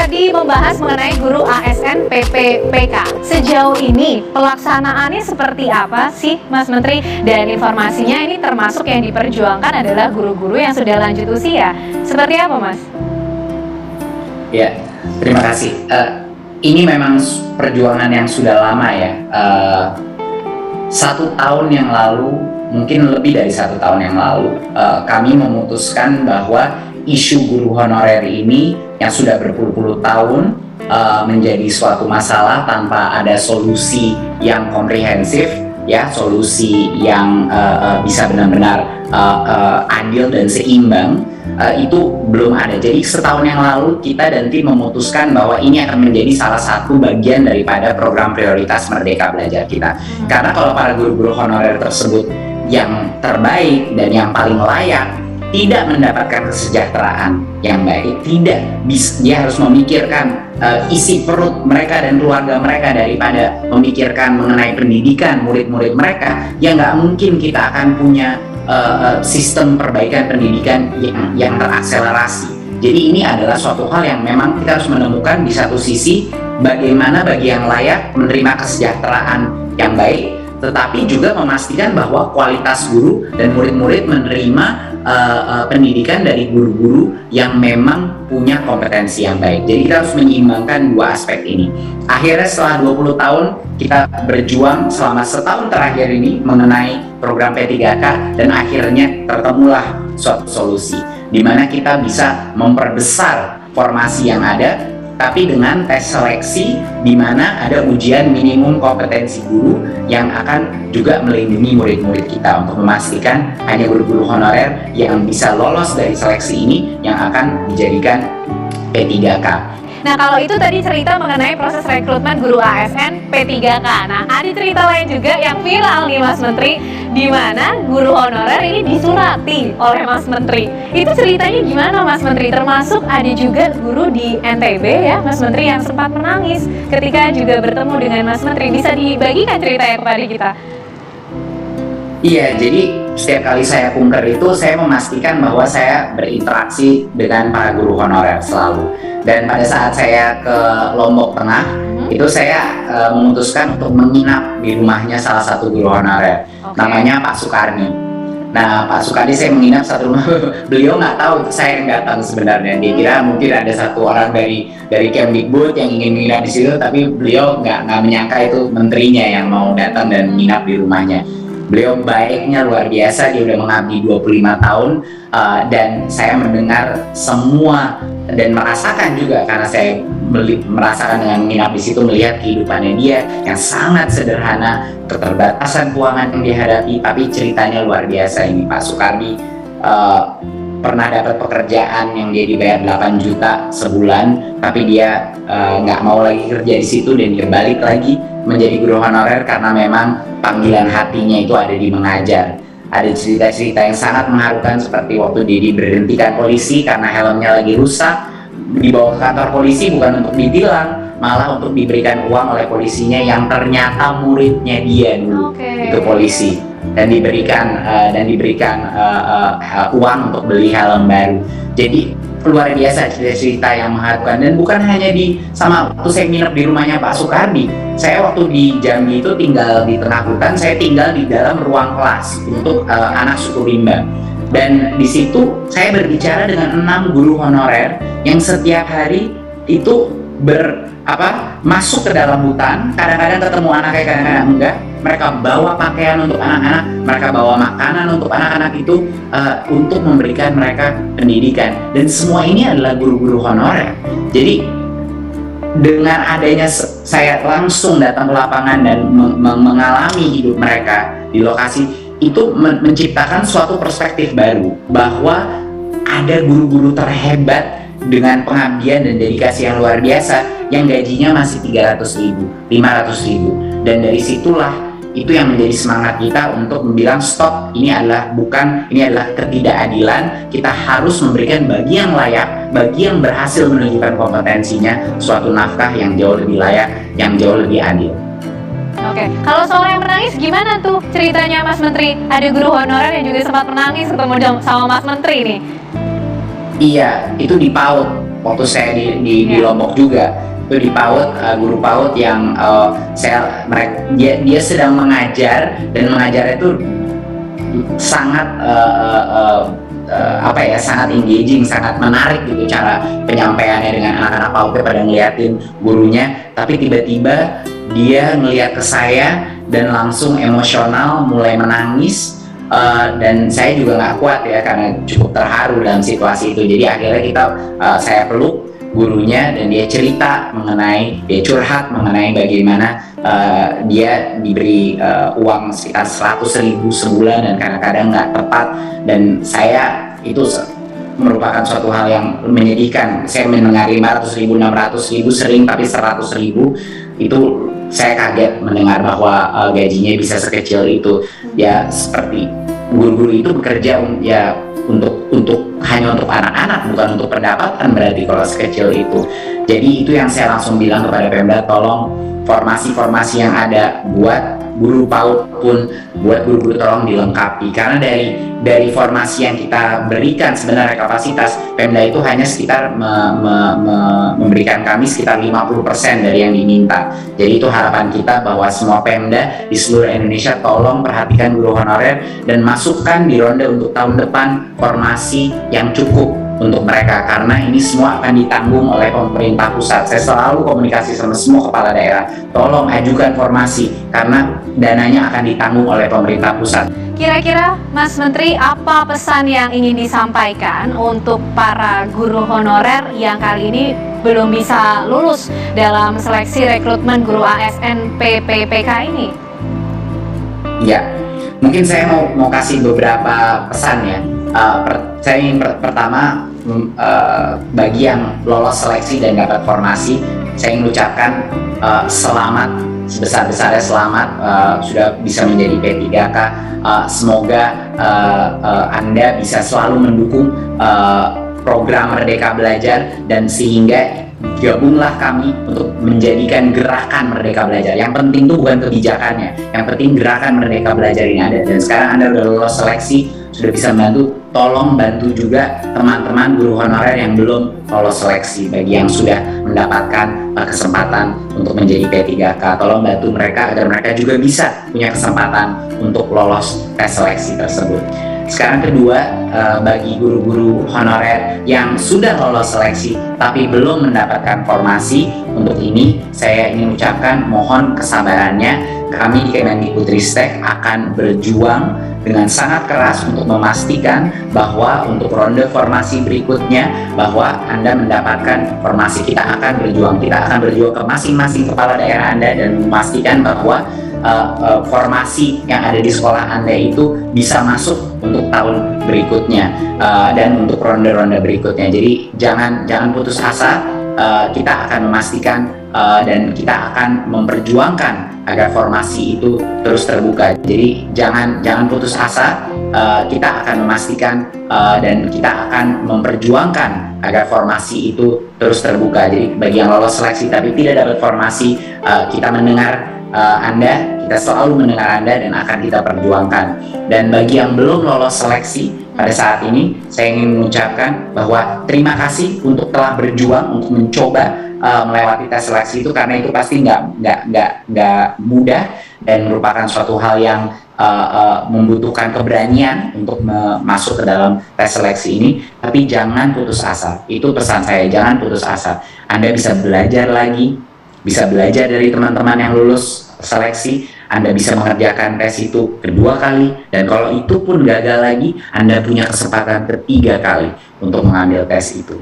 tadi membahas mengenai guru ASN PPPK. Sejauh ini pelaksanaannya seperti apa sih Mas Menteri? Dan informasinya ini termasuk yang diperjuangkan adalah guru-guru yang sudah lanjut usia. Seperti apa Mas? Ya, terima kasih. Ini memang perjuangan yang sudah lama ya. 1 tahun yang lalu, mungkin lebih dari 1 tahun yang lalu, kami memutuskan bahwa isu guru honorer ini yang sudah berpuluh-puluh tahun menjadi suatu masalah tanpa ada solusi yang komprehensif, ya, solusi yang bisa benar-benar adil dan seimbang. Itu belum ada. Jadi setahun yang lalu kita dan tim memutuskan bahwa ini akan menjadi salah satu bagian daripada program prioritas Merdeka Belajar kita. Karena kalau para guru-guru honorer tersebut yang terbaik dan yang paling layak tidak mendapatkan kesejahteraan yang baik, tidak bisa, dia harus memikirkan isi perut mereka dan keluarga mereka daripada memikirkan mengenai pendidikan murid-murid mereka, ya nggak mungkin kita akan punya sistem perbaikan pendidikan yang terakselerasi. Jadi ini adalah suatu hal yang memang kita harus menemukan di satu sisi bagaimana bagi yang layak menerima kesejahteraan yang baik, tetapi juga memastikan bahwa kualitas guru dan murid-murid menerima pendidikan dari guru-guru yang memang punya kompetensi yang baik. Jadi kita harus menyeimbangkan dua aspek ini. Akhirnya setelah 20 tahun kita berjuang selama setahun terakhir ini mengenai program P3K, dan akhirnya tertemulah suatu solusi di mana kita bisa memperbesar formasi yang ada, tapi dengan tes seleksi di mana ada ujian minimum kompetensi guru yang akan juga melindungi murid-murid kita untuk memastikan hanya guru-guru honorer yang bisa lolos dari seleksi ini yang akan dijadikan P3K. Nah, kalau itu tadi cerita mengenai proses rekrutmen guru ASN P3K. Nah, ada cerita lain juga yang viral nih Mas Menteri, di mana guru honorer ini disurati oleh Mas Menteri. Itu ceritanya gimana Mas Menteri? Termasuk ada juga guru di NTB ya Mas Menteri yang sempat menangis ketika juga bertemu dengan Mas Menteri. Bisa dibagikan ceritanya kepada kita? Iya, jadi setiap kali saya kunker itu saya memastikan bahwa saya berinteraksi dengan para guru honorer selalu. Dan pada saat saya ke Lombok Tengah, itu saya memutuskan untuk menginap di rumahnya salah satu guru honorer, namanya Pak Sukarni. Nah, Pak Sukarni saya menginap satu rumah. Beliau nggak tahu itu saya yang datang sebenarnya. Dia kira mungkin ada satu orang dari Kemdikbud yang ingin menginap di situ, tapi beliau nggak menyangka itu menterinya yang mau datang dan menginap di rumahnya. Beliau baiknya luar biasa, dia udah mengabdi 25 tahun, dan saya mendengar semua dan merasakan juga, karena saya merasakan dengan menginap di situ, melihat kehidupannya dia yang sangat sederhana, keterbatasan keuangan yang dihadapi, tapi ceritanya luar biasa. Ini Pak Sukardi pernah dapat pekerjaan yang dia dibayar 8 juta sebulan, tapi dia nggak mau lagi kerja di situ dan dia balik lagi menjadi guru honorer karena memang panggilan hatinya itu ada di mengajar. Ada cerita-cerita yang sangat mengharukan seperti waktu dia diberhentikan polisi karena helmnya lagi rusak, dibawa ke kantor polisi bukan untuk ditilang, malah untuk diberikan uang oleh polisinya yang ternyata muridnya dia dulu, itu polisi, dan diberikan uang untuk beli helm baru. Jadi luar biasa cerita yang mengharukan, dan bukan hanya sama waktu saya nginep di rumahnya Pak Sukardi. Saya waktu di Jambi itu tinggal di tengah hutan, saya tinggal di dalam ruang kelas untuk anak suku Rimba. Dan di situ saya berbicara dengan 6 guru honorer yang setiap hari itu masuk ke dalam hutan, kadang-kadang ketemu anaknya, kadang-kadang enggak. Mereka bawa pakaian untuk anak-anak, mereka bawa makanan untuk anak-anak itu, untuk memberikan mereka pendidikan. Dan semua ini adalah guru-guru honorer. Jadi dengan adanya saya langsung datang ke lapangan dan mengalami hidup mereka di lokasi, itu menciptakan suatu perspektif baru bahwa ada guru-guru terhebat dengan pengabdian dan dedikasi yang luar biasa yang gajinya masih 300.000, 500.000, dan dari situlah itu yang menjadi semangat kita untuk bilang stop, ini adalah ketidakadilan, kita harus memberikan bagi yang layak, bagi yang berhasil menunjukkan kompetensinya, suatu nafkah yang jauh lebih layak, yang jauh lebih adil. Oke, kalau soal yang menangis gimana tuh ceritanya Mas Menteri? Ada guru honorer yang juga sempat menangis ketemu sama Mas Menteri nih. Iya, itu di PAUD. Waktu saya di Ya. Lombok juga, itu di PAUD, guru PAUD yang dia sedang mengajar, dan mengajarnya itu sangat sangat engaging, sangat menarik gitu cara penyampaiannya, dengan anak-anak PAUD pada ngeliatin gurunya. Tapi tiba-tiba dia ngeliat ke saya dan langsung emosional, mulai menangis. Dan saya juga nggak kuat ya, karena cukup terharu dalam situasi itu. Jadi akhirnya saya peluk gurunya, dan dia curhat mengenai bagaimana dia diberi uang sekitar 100.000 sebulan, dan kadang-kadang nggak tepat. Dan saya itu merupakan suatu hal yang menyedihkan. Saya mendengar 500.000, 600.000 sering, tapi 100.000 itu saya kaget mendengar bahwa gajinya bisa sekecil itu. Ya, seperti guru-guru itu bekerja hanya untuk anak-anak, bukan untuk pendapatan, berarti kalau sekecil itu. Jadi itu yang saya langsung bilang kepada Pemda, tolong formasi-formasi yang ada buat guru PAUD pun, buat guru-guru, tolong dilengkapi. Karena dari formasi yang kita berikan, sebenarnya kapasitas Pemda itu hanya sekitar memberikan kami sekitar 50% dari yang diminta. Jadi itu harapan kita, bahwa semua Pemda di seluruh Indonesia tolong perhatikan guru honorer, dan masukkan di ronde untuk tahun depan formasi yang cukup untuk mereka, karena ini semua akan ditanggung oleh pemerintah pusat. Saya selalu komunikasi sama semua kepala daerah, tolong ajukan formasi karena dananya akan ditanggung oleh pemerintah pusat. Kira-kira Mas Menteri, apa pesan yang ingin disampaikan untuk para guru honorer yang kali ini belum bisa lulus dalam seleksi rekrutmen guru ASN PPPK ini? Ya, mungkin saya mau kasih beberapa pesan ya. Saya ingin pertama, bagi yang lolos seleksi dan dapat formasi, saya ingin ucapkan selamat, sebesar-besarnya selamat, sudah bisa menjadi P3K. Semoga Anda bisa selalu mendukung program Merdeka Belajar, dan sehingga gabunglah kami untuk menjadikan gerakan Merdeka Belajar. Yang penting itu bukan kebijakannya, yang penting gerakan Merdeka Belajar ini ada. Dan sekarang Anda sudah lolos seleksi, sudah bisa membantu, tolong bantu juga teman-teman guru honorer yang belum lolos seleksi. Bagi yang sudah mendapatkan kesempatan untuk menjadi P3K, tolong bantu mereka agar mereka juga bisa punya kesempatan untuk lolos tes seleksi tersebut. Sekarang kedua, bagi guru-guru honorer yang sudah lolos seleksi tapi belum mendapatkan formasi, untuk ini saya ingin ucapkan mohon kesabarannya. Kami di Kemendikbudristek akan berjuang dengan sangat keras untuk memastikan bahwa untuk ronde formasi berikutnya, bahwa Anda mendapatkan formasi. Kita akan berjuang ke masing-masing kepala daerah Anda, dan memastikan bahwa formasi yang ada di sekolah Anda itu bisa masuk untuk tahun berikutnya, dan untuk ronde-ronde berikutnya. Jadi jangan putus asa. Kita akan memastikan dan kita akan memperjuangkan agar formasi itu terus terbuka. Jadi jangan putus asa. Kita akan memastikan dan kita akan memperjuangkan agar formasi itu terus terbuka. Jadi bagi yang lolos seleksi tapi tidak dapat formasi, kita mendengar Anda, kita selalu mendengar Anda, dan akan kita perjuangkan. Dan bagi yang belum lolos seleksi pada saat ini, saya ingin mengucapkan bahwa terima kasih untuk telah berjuang untuk mencoba melewati tes seleksi itu, karena itu pasti nggak mudah dan merupakan suatu hal yang membutuhkan keberanian untuk masuk ke dalam tes seleksi ini. Tapi jangan putus asa, itu pesan saya, jangan putus asa. Anda bisa belajar lagi, bisa belajar dari teman-teman yang lulus seleksi. Anda bisa mengerjakan tes itu kedua kali, dan kalau itu pun gagal lagi, Anda punya kesempatan ketiga kali untuk mengambil tes itu.